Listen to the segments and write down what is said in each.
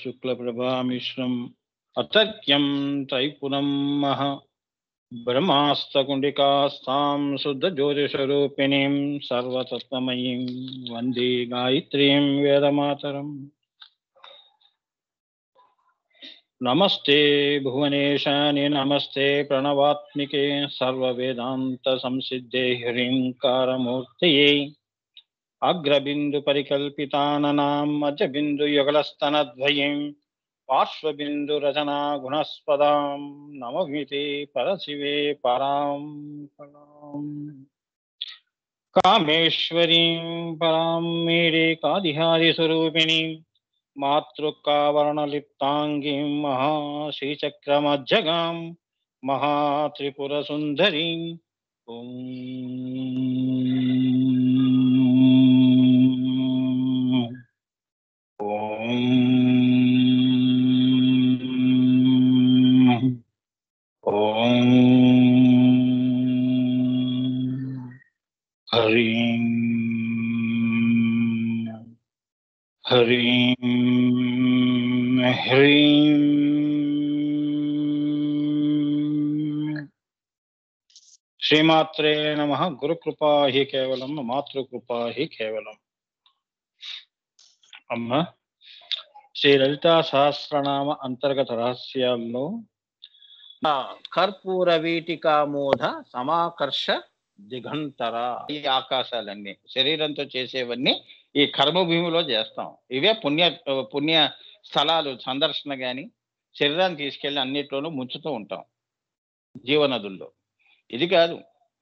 శుక్లప్రభామిశ్రం అతర్క్యం త్రైపురం మహ బ్రహ్మాస్తకుండికాస్తాం శుద్ధజ్యోతిషరూపిణీం సర్వతత్వమయీం వందే గాయత్రీం వేదమాతరం. నమస్తే భువనేశాని నమస్తే ప్రణవాత్మికే సర్వవేదాంత సంసిద్ధే హ్రీంకారమూర్తయే అగ్రబిందు పరికల్పితాననాం మధ్యబిందు యుగలస్తనద్వయం పార్శ్వబిందు రచనా గుణస్పదాం నమమితే పరశివే పరాం పరాం కామేశ్వరీం పరాం మీడే కాదిహారి స్వరూపిణీం మాతృకావర్ణలిప్తాంగీం మహాశ్రీచక్రమధ్యగాం మహాత్రిపురసుందరీం ఓం ఓం ఓం హరీం హరీం హ్రీం. శ్రీమాత్రే నమః. గురుకృపా హి కేవలం, మాతృకృపా హి కేవలం. అమ్మ, శ్రీ లలితా సహస్రనామ అంతర్గత రహస్యాల్లో కర్పూర వీటికామోధ సమాకర్ష దిగంతర, ఈ ఆకాశాలన్నీ శరీరంతో చేసేవన్నీ ఈ కర్మభూమిలో చేస్తాం. ఇవే పుణ్య స్థలాలు సందర్శన గాని శరీరాన్ని తీసుకెళ్లి అన్నిట్లోనూ ముంచుతూ ఉంటాం జీవనదుల్లో. ఇది కాదు,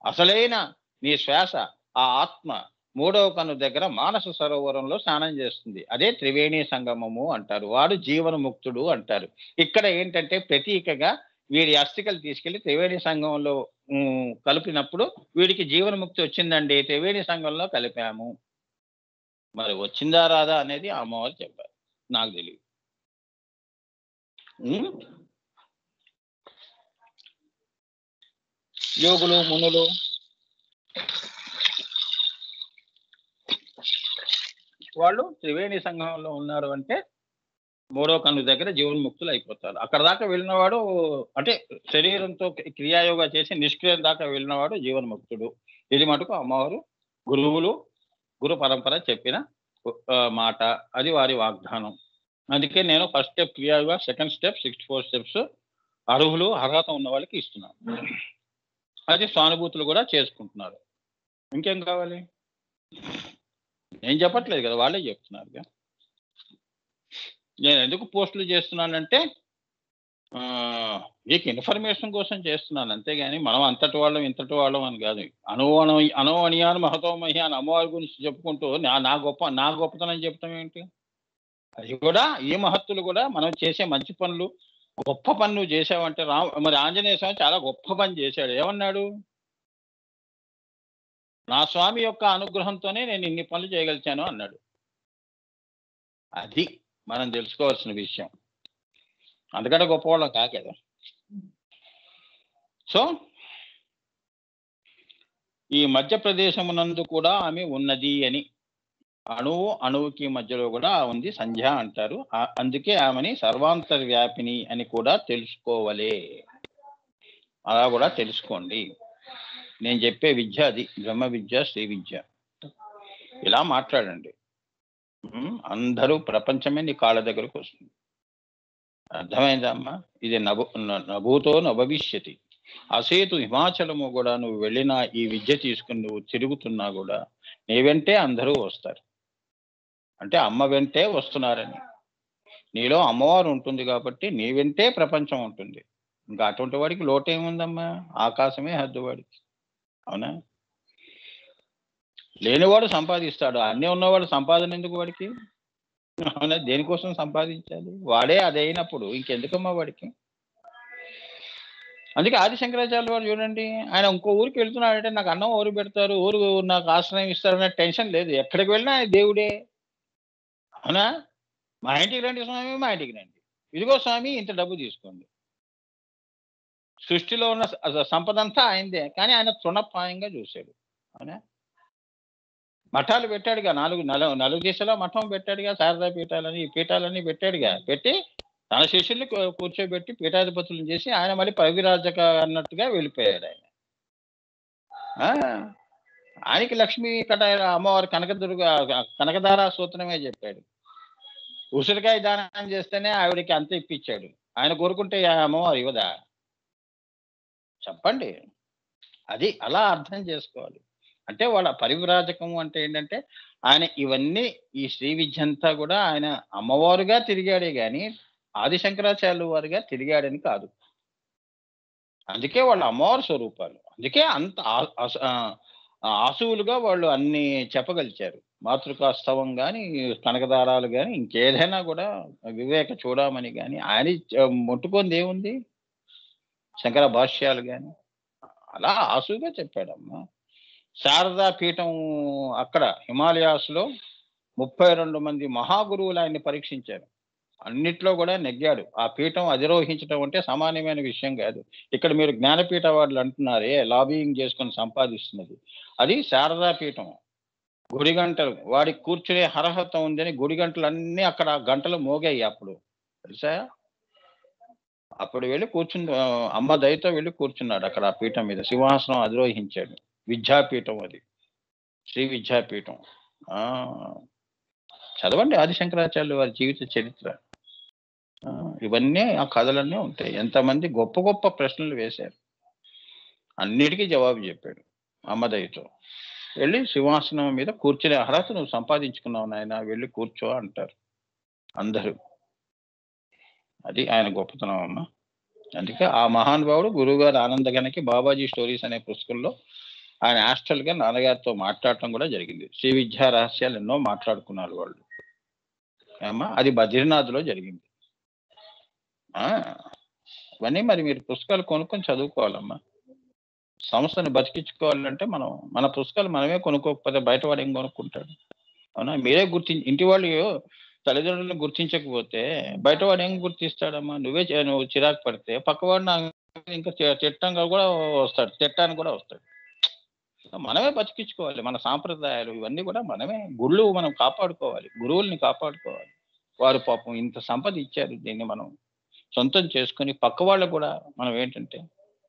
అసలైన నీ శ్వాస, ఆ ఆత్మ మూడవ కన్ను దగ్గర మానస సరోవరంలో స్నానం చేస్తుంది. అదే త్రివేణి సంగమము అంటారు. వాడు జీవనముక్తుడు అంటారు. ఇక్కడ ఏంటంటే ప్రతీకగా వీడి అస్థికలు తీసుకెళ్లి త్రివేణి సంగమంలో కలిపినప్పుడు వీడికి జీవనముక్తి వచ్చిందండి, త్రివేణి సంగంలో కలిపాము. మరి వచ్చిందా రాదా అనేది అమ్మవారు చెప్పారు, నాకు తెలియదు. యోగులు మునులు వాళ్ళు త్రివేణి సంగమంలో ఉన్నారు అంటే మూడో కన్ను దగ్గర జీవన్ముక్తులు అయిపోతారు. అక్కడ దాకా వెళ్ళినవాడు, అంటే శరీరంతో క్రియాయోగా చేసి నిష్క్రియం దాకా వెళ్ళినవాడు జీవన్ముక్తుడు. ఇది మటుకు అమ్మవారు గురువులు గురు పరంపర చెప్పిన మాట, అది వారి వాగ్దానం. అందుకే నేను first step Kriya Yoga, second step 64 steps అర్హులు అర్హత ఉన్న వాళ్ళకి ఇస్తున్నాను. అది సానుభూతులు కూడా చేసుకుంటున్నారు. ఇంకేం కావాలి? నేను చెప్పట్లేదు కదా, వాళ్ళే చెప్తున్నారు. నేను ఎందుకు పోస్టులు చేస్తున్నానంటే మీకు ఇన్ఫర్మేషన్ కోసం చేస్తున్నాను, అంతేగాని మనం అంతటి వాళ్ళం ఇంతటి వాళ్ళం అని కాదు. అనోవణియాన్ మహతోమహి అని అమ్మవారి గురించి చెప్పుకుంటూ నా గొప్పతనం చెప్తాం ఏంటి? అది కూడా ఈ మహత్తులు కూడా మనం చేసే మంచి పనులు, గొప్ప పనులు చేసావంటే మరి ఆంజనేయ స్వామి చాలా గొప్ప పని చేశాడు. ఏమన్నాడు? నా స్వామి యొక్క అనుగ్రహంతోనే నేను ఇన్ని పనులు చేయగలిచాను అన్నాడు. అది మనం తెలుసుకోవాల్సిన విషయం. అందుకంటే గొప్పవాళ్ళం కాదు కదా. సో ఈ మధ్యప్రదేశమునందు కూడా ఆమె ఉన్నది అని, అణువుకి మధ్యలో కూడా ఉంది సంధ్య అంటారు. అందుకే ఆమెని సర్వాంతర్వ్యాపిని అని కూడా తెలుసుకోవాలి. అలా కూడా తెలుసుకోండి. నేను చెప్పే విద్య అది, బ్రహ్మ విద్య, శ్రీ విద్య. ఇలా మాట్లాడండి, అందరూ ప్రపంచమే నీ కాళ్ళ దగ్గరకు వస్తుంది. అర్థమైందమ్మా? ఇది నభూతో నభవిష్యతి. అసేతు హిమాచలము కూడా నువ్వు వెళ్ళినా ఈ విద్య తీసుకుని నువ్వు తిరుగుతున్నా కూడా నీ వెంటే అందరూ వస్తారు. అంటే అమ్మ వెంటే వస్తున్నారని. నీలో అమ్మవారు ఉంటుంది కాబట్టి నీ వెంటే ప్రపంచం ఉంటుంది. ఇంకా అటువంటి వాడికి లోటేముందమ్మా? ఆకాశమే హద్దు వాడికి. అవునా? లేనివాడు సంపాదిస్తాడు, అన్నీ ఉన్నవాడు సంపాదన ఎందుకు వాడికి? అవునా? దేనికోసం సంపాదించాలి? వాడే అది అయినప్పుడు ఇంకెందుకమ్మా వాడికి? అందుకే ఆది శంకరాచార్య వారు చూడండి, ఆయన ఇంకో ఊరికి వెళ్తున్నాడంటే నాకు అన్నం ఊరు పెడతారు, ఊరు నాకు ఆశ్రయం ఇస్తారనే టెన్షన్ లేదు. ఎక్కడికి వెళ్ళినా ఆయన దేవుడే. అవునా? మా ఇంటికి రండి స్వామి, మా ఇంటికి రండి, ఇదిగో స్వామి ఇంత డబ్బు తీసుకోండి. సృష్టిలో ఉన్న సంపద అంతా ఆయనదే, కానీ ఆయన తృణప్రాయంగా చూశాడు. అవునా? మఠాలు పెట్టాడుగా, నలుగు దిశలా మఠం పెట్టాడుగా, శారదా పీఠాలని ఈ పీఠాలని పెట్టాడుగా. పెట్టి తన శిష్యుల్ని కూర్చోబెట్టి పీఠాధిపతులను చేసి ఆయన మళ్ళీ పరివిరాజక అన్నట్టుగా వెళ్ళిపోయాడు ఆయన. ఆయనకి లక్ష్మీ అమ్మవారి కనకధారా సూత్రమే చెప్పాడు. ఉసిరికాయ దానం చేస్తేనే ఆవిడికి అంత ఇప్పించాడు. ఆయన కోరుకుంటే అమ్మవారు ఇవ్వదా? చెప్పండి. అది అలా అర్థం చేసుకోవాలి. అంటే వాళ్ళ పరివ్రాజకం అంటే ఏంటంటే ఆయన ఇవన్నీ ఈ శ్రీ విద్య అంతా కూడా ఆయన అమ్మవారుగా తిరిగాడే గాని ఆదిశంకరాచార్యులు వారుగా తిరిగాడని కాదు. అందుకే వాళ్ళు అమ్మవారి స్వరూపాలు. అందుకే అంత ఆసువులుగా వాళ్ళు అన్ని చెప్పగలిచారు. మాతృకాస్తవం గాని, కనకదారాలు గాని, ఇంకేదైనా కూడా వివేక చూడమని గాని ఆయన ముట్టుకుంది ఏముంది? శంకర భాష్యాలు గాని అలా ఆసుగా చెప్పాడమ్మా. శారదా పీఠం అక్కడ హిమాలయాస్ లో 32 మంది మహాగురువులు ఆయన్ని పరీక్షించారు. అన్నిట్లో కూడా నెగ్గాడు. ఆ పీఠం అధిరోహించడం అంటే సామాన్యమైన విషయం కాదు. ఇక్కడ మీరు జ్ఞానపీఠ వాళ్ళు అంటున్నారే లాబియింగ్ చేసుకొని సంపాదిస్తున్నది, అది శారదా పీఠం. గుడి గంటలు వాడికి కూర్చునే అర్హత ఉందని గుడి గంటలు అన్నీ అక్కడ గంటలు మోగాయి అప్పుడు, తెలుసా? అప్పుడు వెళ్ళి అమ్మ దయతో వెళ్ళి కూర్చున్నాడు అక్కడ ఆ పీఠం మీద, సింహాసనం అధిరోహించాడు. విద్యాపీఠం అది, శ్రీ విద్యాపీఠం. చదవండి ఆదిశంకరాచార్యులు వారి జీవిత చరిత్ర. ఇవన్నీ ఆ కథలన్నీ ఉంటాయి. ఎంతమంది గొప్ప గొప్ప ప్రశ్నలు వేశారు, అన్నిటికీ జవాబు చెప్పాడు అమ్మ దయతో. వెళ్ళి సింహాసనం మీద కూర్చునే అర్హత నువ్వు సంపాదించుకున్నావు నాయన, వెళ్ళి కూర్చో అంటారు అందరూ. అది ఆయన గొప్పతనం అమ్మ. అందుకే ఆ మహానుభావుడు గురువుగారు ఆనందగనకి బాబాజీ స్టోరీస్ అనే పుస్తకంలో ఆయన హాస్టల్ గా నాన్నగారితో మాట్లాడటం కూడా జరిగింది. శ్రీ విద్యా రహస్యాలు ఎన్నో మాట్లాడుకున్నారు వాళ్ళు అమ్మా. అది బద్రీనాథ్లో జరిగింది. ఇవన్నీ మరి మీరు పుస్తకాలు కొనుక్కొని చదువుకోవాలమ్మా. సంస్థని బతికించుకోవాలంటే మనం మన పుస్తకాలు మనమే కొనుక్కోకపోతే బయట వాడు ఏం కొనుక్కుంటాడు? అవునా? మీరే ఇంటి వాళ్ళు తల్లిదండ్రులను గుర్తించకపోతే బయట వాడు ఏం గుర్తిస్తాడమ్మా? నువ్వు చిరాకు పడితే పక్కవాడు ఇంకా తిట్టంగా కూడా వస్తాడు, తిట్టానికి కూడా వస్తాడు. మనమే బతికించుకోవాలి మన సాంప్రదాయాలు ఇవన్నీ కూడా. మనమే గుళ్ళు మనం కాపాడుకోవాలి, గురువుల్ని కాపాడుకోవాలి. వారు పాపం ఇంత సంపద ఇచ్చారు, దీన్ని మనం సొంతం చేసుకొని పక్క వాళ్ళు కూడా మనం ఏంటంటే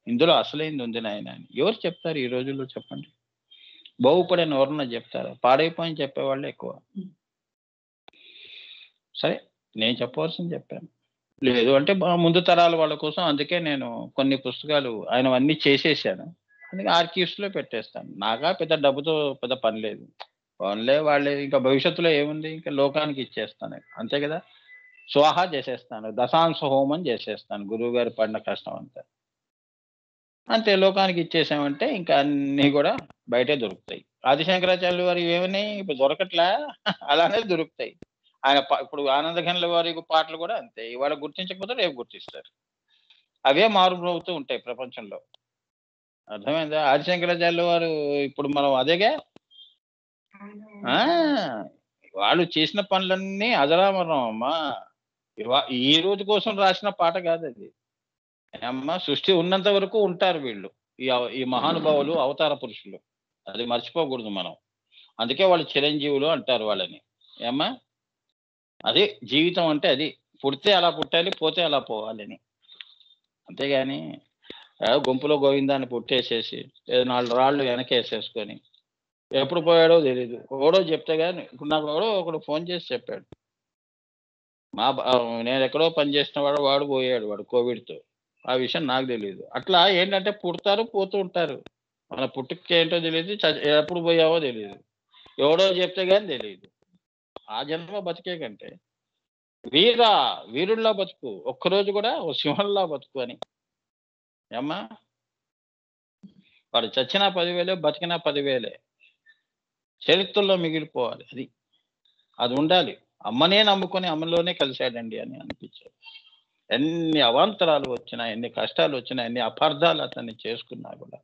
ఇందులో అసలైంది ఉంది నాయన అని ఎవరు చెప్తారు ఈ రోజుల్లో? చెప్పండి. బాగుపడని ఎవరన్నా చెప్తారా? పాడైపోయిన చెప్పేవాళ్ళే ఎక్కువ. సరే, నేను చెప్పవలసింది చెప్పాను. లేదు అంటే ముందు తరాల వాళ్ళ కోసం. అందుకే నేను కొన్ని పుస్తకాలు ఆయన అన్నీ చేసేసాను, అందుకే ఆర్కీవ్స్ లో పెట్టేస్తాను. నాకా పెద్ద డబ్బుతో పెద్ద పని లేదు. వాళ్ళే ఇంకా భవిష్యత్తులో ఏముంది, ఇంకా లోకానికి ఇచ్చేస్తాను అంతే కదా. స్వాహా చేసేస్తాను, దశాంశ హోమం చేసేస్తాను, గురువు గారు పడిన కష్టం అంతా అంతే. లోకానికి ఇచ్చేసామంటే ఇంకా అన్ని కూడా బయటే దొరుకుతాయి. ఆదిశంకరాచార్యులు వారు ఏమని ఇప్పుడు దొరకట్లా, అలానే దొరుకుతాయి. ఆయన ఇప్పుడు ఆనందఘనుల వారి పాటలు కూడా అంతే. ఇవాళ గుర్తించకపోతే రేపు గుర్తిస్తారు. అవే మారుమోగుతూ ఉంటాయి ప్రపంచంలో. అర్థమైందా? ఆదిశంకరాచార్యుల వారు ఇప్పుడు మనం అదేగా. వాళ్ళు చేసిన పనులన్నీ అజరామరం అమ్మా. ఈ రోజు కోసం రాసిన పాట కాదు అది అమ్మా. సృష్టి ఉన్నంత వరకు ఉంటారు వీళ్ళు, ఈ మహానుభావులు, అవతార పురుషులు. అది మర్చిపోకూడదు మనం. అందుకే వాళ్ళు చిరంజీవులు అంటారు వాళ్ళని ఏమ్మా. అది జీవితం అంటే అది. పుడితే అలా పుట్టాలి, పోతే అలా పోవాలని. అంతేగాని గుంపులో గోవిందాన్ని పుట్టేసేసి 4 రాళ్ళు వెనకేసేసుకొని ఎప్పుడు పోయాడో తెలీదు. ఎవడో చెప్తే గాని. ఇప్పుడు నాకు ఒకడు ఫోన్ చేసి చెప్పాడు, నేను ఎక్కడో పనిచేసిన వాడు పోయాడు, వాడు కోవిడ్తో. ఆ విషయం నాకు తెలియదు. అట్లా ఏంటంటే పుడతారు, పోతూ ఉంటారు. మన పుట్టుక ఏంటో తెలియదు, ఎప్పుడు పోయావో తెలియదు, ఎవడో చెప్తే గాని తెలియదు. ఆ జన్మ బతికే కంటే వీరుల్లా బతుకు, ఒక్కరోజు కూడా ఓ సింహంలా బతుకు అని ఏమ్మా. వాడు చచ్చినా 10,000, బతికినా 10,000. చరిత్రలో మిగిలిపోవాలి. అది ఉండాలి. అమ్మనే నమ్ముకొని అమ్మలోనే కలిశాడండి అని అనిపించాడు. ఎన్ని అవాంతరాలు వచ్చినా, ఎన్ని కష్టాలు వచ్చినా, ఎన్ని అపార్థాలు అతన్ని చేసుకున్నా కూడా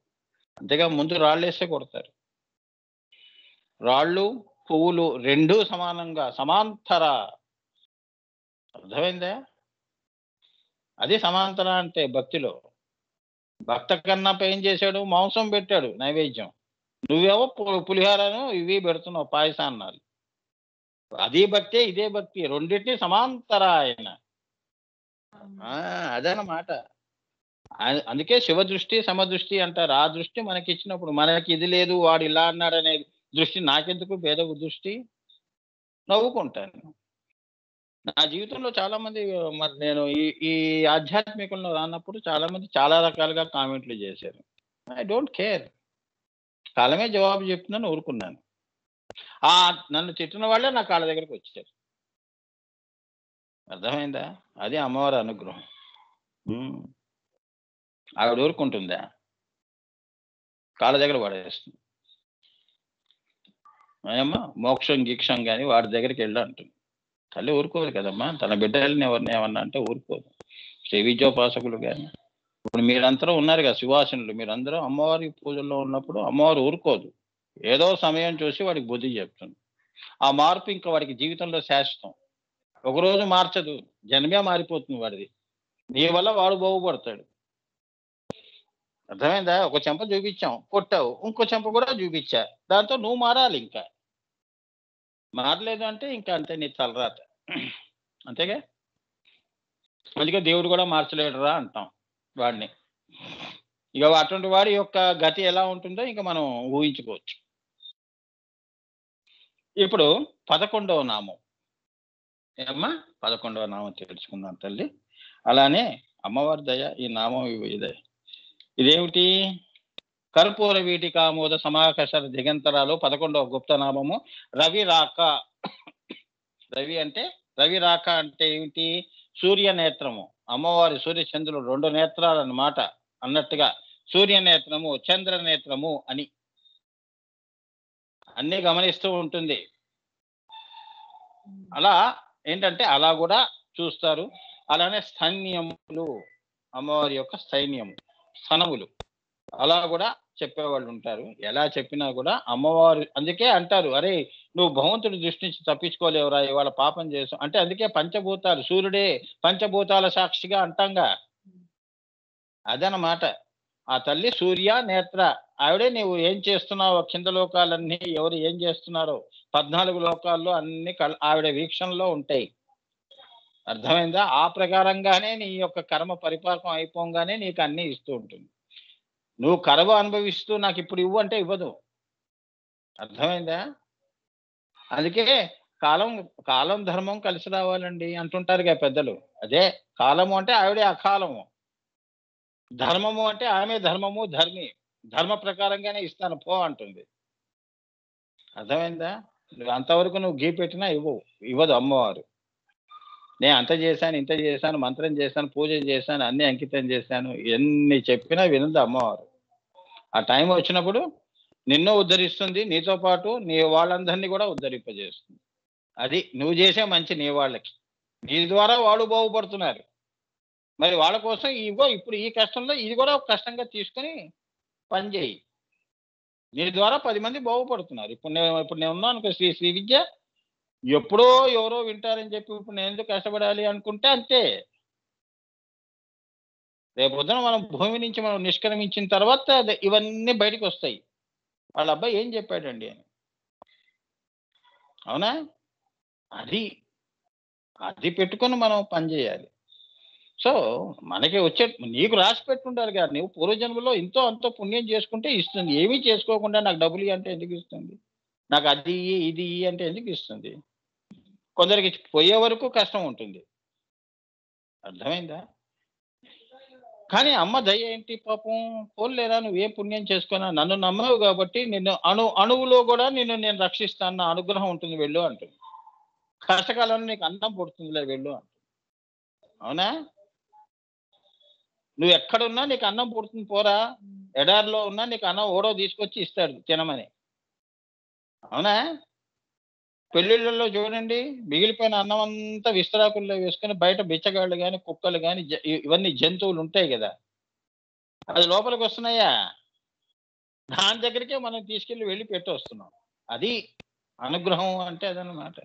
అంతేగా. ముందు రాళ్ళేస్తే కొడతారు. రాళ్ళు పువ్వులు రెండూ సమానంగా సమాంతర. అర్థమైందా? అది సమాంతర అంటే భక్తిలో. భక్త కన్నా ఏం చేశాడు? మాంసం పెట్టాడు నైవేద్యం. నువ్వేమో పులిహోరను ఇవి పెడుతున్నావు పాయసాన్నాలు. అది భక్తే, ఇదే భక్తి. రెండిటిని సమాంతరాయన. ఆ! అదనమాట. అందుకే శివదృష్టి, సమదృష్టి అంటారు. ఆ దృష్టి మనకిచ్చినప్పుడు మనకి ఇది లేదు, వాడు ఇలా అన్నాడనే దృష్టి నాకెందుకు భేద దృష్టి? నవ్వుకుంటాను. నా జీవితంలో చాలా మంది మరి నేను ఈ ఈ ఆధ్యాత్మికంలో రానప్పుడు చాలా మంది చాలా రకాలుగా కామెంట్లు చేశారు. I don't care. కాలమే జవాబు చెప్తుందని ఊరుకున్నాను. నన్ను తిట్టిన వాళ్ళే నా కాళ్ళ దగ్గరకొచ్చారు. అర్థమైందా? అది అమ్మవారి అనుగ్రహం. హ్మ్. ఆవిడ ఊరుకుంటుందా? కాళ్ళ దగ్గర పడేస్తుంది. ఏమ్మా మోక్షం, గీక్షం గాని వాడి దగ్గరికెళ్ళు అంటుంది. తల్లి ఊరుకోదు కదమ్మా! తన బిడ్డలని ఎవరిని ఏమన్నా అంటే ఊరుకోదు. శ్రీ విద్యోపాసకులు గాని, ఇప్పుడు మీరందరూ ఉన్నారు కదా! సువాసినులు. మీరందరూ అమ్మవారి పూజల్లో ఉన్నప్పుడు అమ్మవారు ఊరుకోదు. ఏదో సమయం చూసి వాడికి బుద్ధి చెప్తుంది. ఆ మార్పు ఇంక వాడికి జీవితంలో శాశ్వతం. ఒకరోజు మార్చదు. జన్మే మారిపోతుంది వాడిది. నీ వల్ల వాడు బాగుపడతాడు. అర్థమైందా? ఒక చెంప చూపించాం, కొట్టావు. ఇంకో చెంప కూడా చూపించా. దాంతో నువ్వు మారాలింకా. మారలేదు అంటే ఇంకా అంతే నీ తలరాత. అంతేగా? అందుకే దేవుడు కూడా మార్చలేడురా అంటాం వాడిని. ఇక అటువంటి వాడి యొక్క గతి ఎలా ఉంటుందో ఇంక మనం ఊహించుకోవచ్చు. ఇప్పుడు 11వ నామం. ఏమ్మా? 11వ నామం తెలుసుకుందాం తల్లి. అలానే అమ్మవారి దయ ఈ నామం ఇదే. ఇదేమిటి? కర్పూర వీటికామోద సమాకర్షణ దిగంతరాలు 11వ గుప్త నామము రవి రాక. రవి అంటే రవి రాక అంటే ఏమిటి? సూర్య నేత్రము. అమ్మవారి సూర్య చంద్రులు 2 నేత్రాలన్నమాట అన్నట్టుగా. సూర్య నేత్రము, చంద్ర నేత్రము అని అన్నీ గమనిస్తూ ఉంటుంది. అలా ఏంటంటే అలా కూడా చూస్తారు. అలానే స్తన్యములు అమ్మవారి యొక్క సైన్యము, స్తనములు అలా కూడా చెప్పేవాళ్ళు ఉంటారు. ఎలా చెప్పినా కూడా అమ్మవారు అందుకే అంటారు, "అరే! నువ్వు భగవంతుడి దృష్టి నుంచి తప్పించుకోలేవురా! ఇవాళ పాపం చేసావు." అంటే అందుకే పంచభూతాలు సూర్యుడే పంచభూతాల సాక్షిగా అంటాంగా. అదనమాట. ఆ తల్లి సూర్య, నేత్ర. ఆవిడే నీవు ఏం చేస్తున్నావో కింద లోకాలన్నీ ఎవరు ఏం చేస్తున్నారో 14 లోకాల్లో అన్ని ఆవిడ వీక్షణలో ఉంటాయి. అర్థమైందా? ఆ ప్రకారంగానే నీ యొక్క కర్మ పరిపాకం అయిపోంగానే నీకు అన్నీ ఇస్తూ ఉంటుంది. నువ్వు కర్మ అనుభవిస్తూ నాకిప్పుడు ఇవ్వు అంటే ఇవ్వదు. అర్థమైందా? అందుకే కాలం కాలం ధర్మం కలిసి రావాలండి అంటుంటారుగా పెద్దలు. అదే కాలము అంటే ఆవిడే అకాలము. ధర్మము అంటే ఆమె ధర్మము, ధర్మి. ధర్మ ప్రకారంగానే ఇస్తాను పో అంటుంది. అర్థమైందా? నువ్వు అంతవరకు నువ్వు ఘీ పెట్టినా ఇవ్వదు అమ్మవారు. నేను అంత చేశాను, ఇంత చేశాను, మంత్రం చేశాను, పూజ చేశాను, అన్నీ అంకితం చేశాను. ఎన్ని చెప్పినా వినదు అమ్మవారు. ఆ టైం వచ్చినప్పుడు నిన్ను ఉద్ధరిస్తుంది. నీతో పాటు నీ వాళ్ళందరినీ కూడా ఉద్ధరింపజేస్తుంది. అది నువ్వు చేసే మంచి నీ వాళ్ళకి. నీ ద్వారా వాళ్ళు బాగుపడుతున్నారు. మరి వాళ్ళ కోసం ఇప్పుడు ఈ కష్టంలో ఇది కూడా ఒక కష్టంగా తీసుకొని పని చేయి. నీ ద్వారా 10 మంది బాగుపడుతున్నారు. ఇప్పుడు నేను ఉన్నాను కదా శ్రీ విద్య. ఎప్పుడో ఎవరో వింటారని చెప్పి ఇప్పుడు నేనెందుకు కష్టపడాలి అనుకుంటే అంతే. రేపొద్దున మనం భూమి నుంచి మనం నిష్క్రమించిన తర్వాత ఇవన్నీ బయటికొస్తాయి. వాళ్ళ అబ్బాయి ఏం చెప్పాడండి అని. అవునా? అది. అది పెట్టుకొని మనం పని చేయాలి. సో, మనకి వచ్చే నీకు రాసి పెట్టుండాలి కదా! నువ్వు పూర్వజన్మలో ఇంతో అంతో పుణ్యం చేసుకుంటే ఇస్తుంది. ఏమీ చేసుకోకుండా నాకు డబ్బులియ్యి అంటే ఎందుకిస్తుంది? నాకు అది ఇయ్యి, ఇది ఇయ్యి అంటే ఎందుకిస్తుంది? కొందరికి పోయే వరకు కష్టం ఉంటుంది. అర్థమైందా? కానీ అమ్మ దయ ఏంటి పాపం, పోన్లేరా నువ్వేం పుణ్యం చేసుకున్నా నన్ను నమ్మావు కాబట్టి నిన్ను అణువులో గూడా నేను రక్షిస్తాను. నా అనుగ్రహం ఉంటుంది వెళ్ళు అంటుంది. కష్టకాలంలో నీకు అన్నం పుడుతుందిలే వెళ్ళు అంటుంది. అవునా? నువ్వెక్కడున్నా నీకు అన్నం పుడుతుంది పోరా. ఎడారిలో ఉన్నా నీకు అన్నం ఎవడో తీసుకొచ్చి ఇస్తాడు తినమని. అవునా? పెళ్ళిళ్ళలో చూడండి మిగిలిపోయిన అన్నం అంతా విస్తరాకుల్లో వేసుకొని బయట బిచ్చగాళ్ళు గాని, కుక్కలు గాని ఇవన్నీ జంతువులుంటాయి గదా! అది లోపలికొస్తున్నాయా? దాని దగ్గరికే మనం తీసుకెళ్ళి వెళ్లి పెట్టొస్తున్నాం. అది అనుగ్రహం అంటే అదనమాట.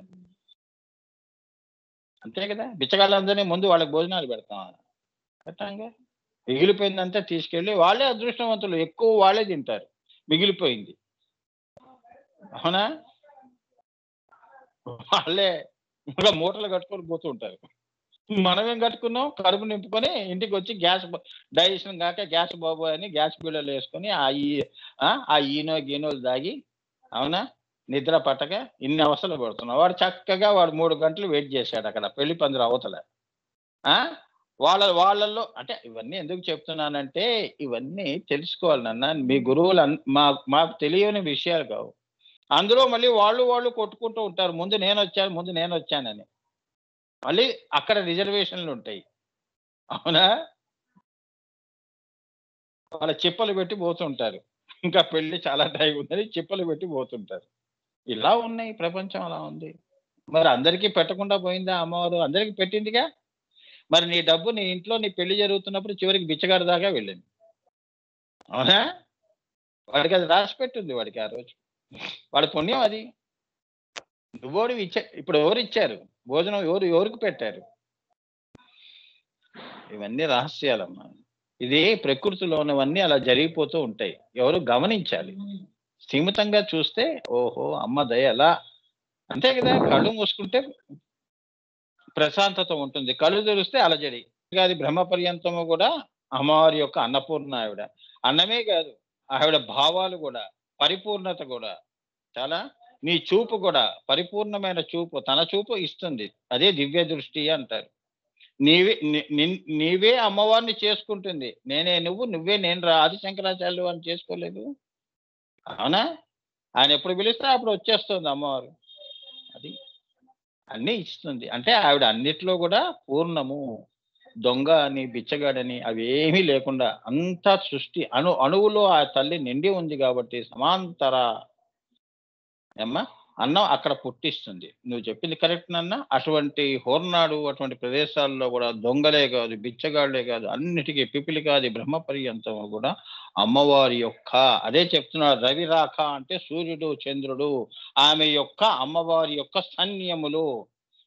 అంతే గదా! బిచ్చగాళ్ళందరిని ముందు వాళ్ళకి భోజనాలు పెడతామా? పెట్టంగా. మిగిలిపోయిందంతా తీసుకెళ్ళి వాళ్ళే అదృష్టవంతులు. ఎక్కువ వాళ్ళే తింటారు. మిగిలిపోయింది. అవునా? వాళ్ళే ఇంకా మూటలు కట్టుకొని పోతూ ఉంటారు. మనమేం కట్టుకున్నాం, కడుపు నింపుకొని ఇంటికొచ్చి డైజెషన్ గాక గ్యాస్ బాబోయ్ అని గ్యాస్ బిళ్ళలేసుకొని ఆ ఈనో, గీనోలు తాగి, అవునా? నిద్ర పట్టక ఇన్ని అవస్థలు పడుతున్నాం. వాడు 3 గంటలు వెయిట్ చేశాడక్కడ పెళ్లి పందిరి అవతల. ఆ! వాళ్ళల్లో అంటే ఇవన్నీ ఎందుకు చెప్తున్నానంటే, ఇవన్నీ తెలుసుకోవాలి నాన్న. మీ గురువులు మాకు తెలియని విషయాలు కావు. అందులో మళ్ళీ వాళ్ళు కొట్టుకుంటూ ఉంటారు. ముందు నేనొచ్చానని. మళ్ళీ అక్కడ రిజర్వేషన్‌లుంటాయి. అవునా? వాళ్ళ చిప్పలు పెట్టి పోతుంటారు. ఇంకా పెళ్లి చాలా టైం ఉందని చిప్పలు పెట్టి పోతుంటారు. ఇలా ఉన్నాయి ప్రపంచం అలా ఉంది. మరి అందరికీ పెట్టకుండా పోయిందా అమ్మవారు? అందరికి పెట్టిందిగా. మరి నీ డబ్బు నీ ఇంట్లో నీ పెళ్లి జరుగుతున్నప్పుడు చివరికి బిచ్చగాడి దాకా వెళ్ళింది. అవునా? వాడికది రాసిపెట్టుంది వాడికి ఆ రోజు. వాడి పుణ్యం అది. ఇప్పుడు ఎవరిచ్చారు? భోజనం ఎవరికి పెట్టారు? ఇవన్నీ రహస్యాలమ్మా. ఇది ప్రకృతిలో ఉన్నవన్నీ అలా జరిగిపోతూ ఉంటాయి. ఎవరు గమనించాలి. స్థిమితంగా చూస్తే ఓహో! అమ్మ దయ అలా అంతే కదా! కళ్ళు మూసుకుంటే ప్రశాంతత ఉంటుంది. కళ్ళు తెరిస్తే అలజడి. అది బ్రహ్మ పర్యంతము గూడా అమ్మవారి యొక్క అన్నపూర్ణ ఆవిడ. అన్నమే గాదు, ఆవిడ భావాలు గూడా, పరిపూర్ణత గూడా చాలా నీ చూపు గూడా పరిపూర్ణమైన చూపు, తన చూపు ఇస్తుంది. అదే దివ్య దృష్టి అంటారు. నీవే ని నిన్ నీవే అమ్మవారిని చేసుకుంటుంది. నేనే నువ్వు, నువ్వే నేను రా ఆది శంకరాచార్యులు వారిని చేసుకోలేదు. అవునా? ఆయన ఎప్పుడు పిలిస్తే అప్పుడు వచ్చేస్తుంది అమ్మవారు. అది. అన్నీ ఇస్తుంది. అంటే ఆవిడ అన్నిట్లో గూడా పూర్ణము. దొంగ అని, బిచ్చగాడని అవేమీ లేకుండా అంతా సృష్టి అణువులో ఆ తల్లి నిండి ఉంది గాబట్టి సమాంతర ఏమ్మా అన్నం అక్కడ పుట్టిస్తుంది. నువ్వు చెప్పింది కరెక్ట్ నాన్న. అటువంటి హోర్నాడు, అటువంటి ప్రదేశాల్లో గూడా దొంగలే గాదు, బిచ్చగాళ్ళే గాదు, అన్నిటికి పిపిలికాది బ్రహ్మ పర్యంతం గూడా అమ్మవారి యొక్క అదే చెప్తున్నాడు. రవి రాక అంటే సూర్యుడు, చంద్రుడు ఆమె యొక్క అమ్మవారి యొక్క స్తన్యములు.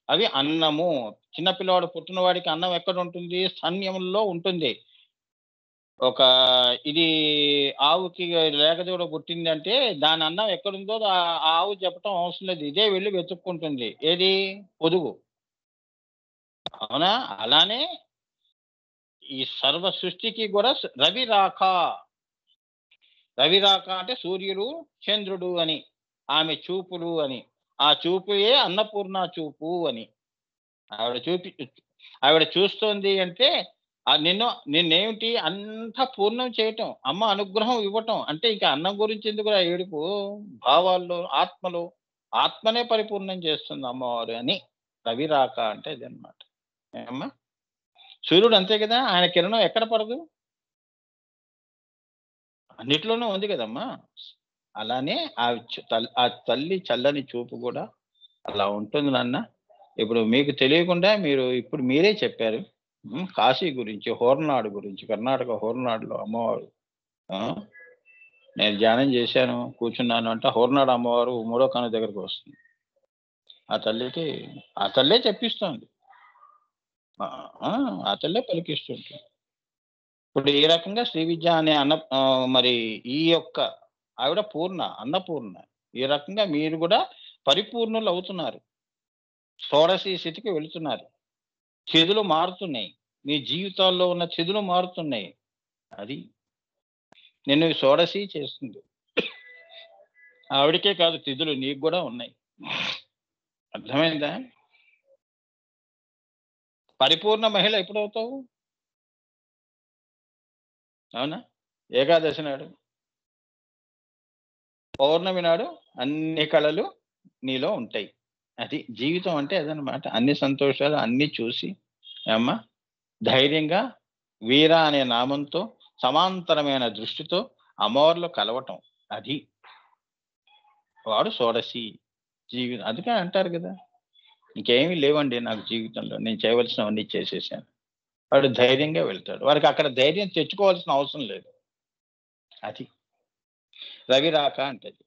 అవి అన్నము. చిన్న పిల్లవాడు పుట్టిన వాడికి అన్నం ఎక్కడుంటుంది? స్తన్యముల్లో ఉంటుంది. ఒక ఇది ఆవుకి లేగదూడ పుట్టిందంటే దాని అన్నం ఎక్కడుందో ఆ ఆవు చెప్పటం అవసరం లేదు. ఇదే వెళ్లి వెతుక్కుంటుంది. ఏది? పొదుగు. అవునా? అలానే ఈ సర్వ సృష్టికి గూడా రవి రాక. రవి రాక అంటే సూర్యుడు, చంద్రుడు అని. ఆమె చూపులు అని. ఆ చూపుయే అన్నపూర్ణ చూపు అని. ఆవిడ చూపి ఆవిడ చూస్తోంది అంటే నిన్నేమిటి అంతా పూర్ణం చేయటం. అమ్మ అనుగ్రహం ఇవ్వటం. అంటే ఇక అన్నం గురించి ఎందుకురా ఏడుపు? భావాల్లో, ఆత్మలో ఆత్మనే పరిపూర్ణం చేస్తుంది అమ్మవారు అని. రవి రాక అంటే ఇదనమాట. ఏమ్మా? సూర్యుడు అంతే కదా! ఆయన కిరణం ఎక్కడ పడదు? అన్నిట్లోనూ ఉంది కదమ్మా! అలానే ఆ తల్లి చల్లని చూపు గూడా అలా ఉంటుంది నాన్న. ఇప్పుడు మీకు తెలియకుండా ఇప్పుడు మీరే చెప్పారు. కాశీ గురించి, హోర్నాడు గురించి, కర్ణాటక హోర్నాడులో అమ్మవారు. ఆ! నేను ధ్యానం చేశాను, కూర్చున్నాను అంటే హోర్నాడు అమ్మవారు మూడో కన్ను దగ్గరకొస్తుంది. ఆ తల్లికి ఆ తల్లే చెప్పిస్తోంది. ఆ! ఆ! ఆ తల్లే పలికిస్తుంది. ఇప్పుడు ఈ రకంగా శ్రీ విద్య అనే మరి ఈ యొక్క ఆవిడ పూర్ణ, అన్నపూర్ణ. ఈ రకంగా మీరు గూడా పరిపూర్ణులవుతున్నారు. షోడశీ స్థితికి వెళుతున్నారు. చేదులు మారుతున్నాయి. మీ జీవితాల్లో ఉన్న చెదులు మారుతున్నాయి. అది. నిన్ను షోడశి చేస్తుంది. ఆవిడకే కాదు తిథులు నీకు గూడా ఉన్నాయి. అర్థమైందా? పరిపూర్ణ మహిళ ఎప్పుడవుతావు? అవునా? ఏకాదశి నాడు, పౌర్ణమి నాడు అన్ని కళలు నీలో ఉంటాయి. అది జీవితం అంటే అదనమాట. అన్ని సంతోషాలు అన్నీ చూసి ఏమ్మా ధైర్యంగా వీర అనే నామంతో సమాంతరమైన దృష్టితో అమ్మవారిలో కలవటం. అది. వాడు షోడశి అందుకే అంటారు గదా! ఇంకేమి లేవండి నాకు జీవితంలో. నేను చేయవలసినవన్నీ చేసేసాను. వాడు ధైర్యంగా వెళ్తాడు. వాడికి అక్కడ ధైర్యం తెచ్చుకోవాల్సిన అవసరం లేదు. అది. రవి రాక అంటది.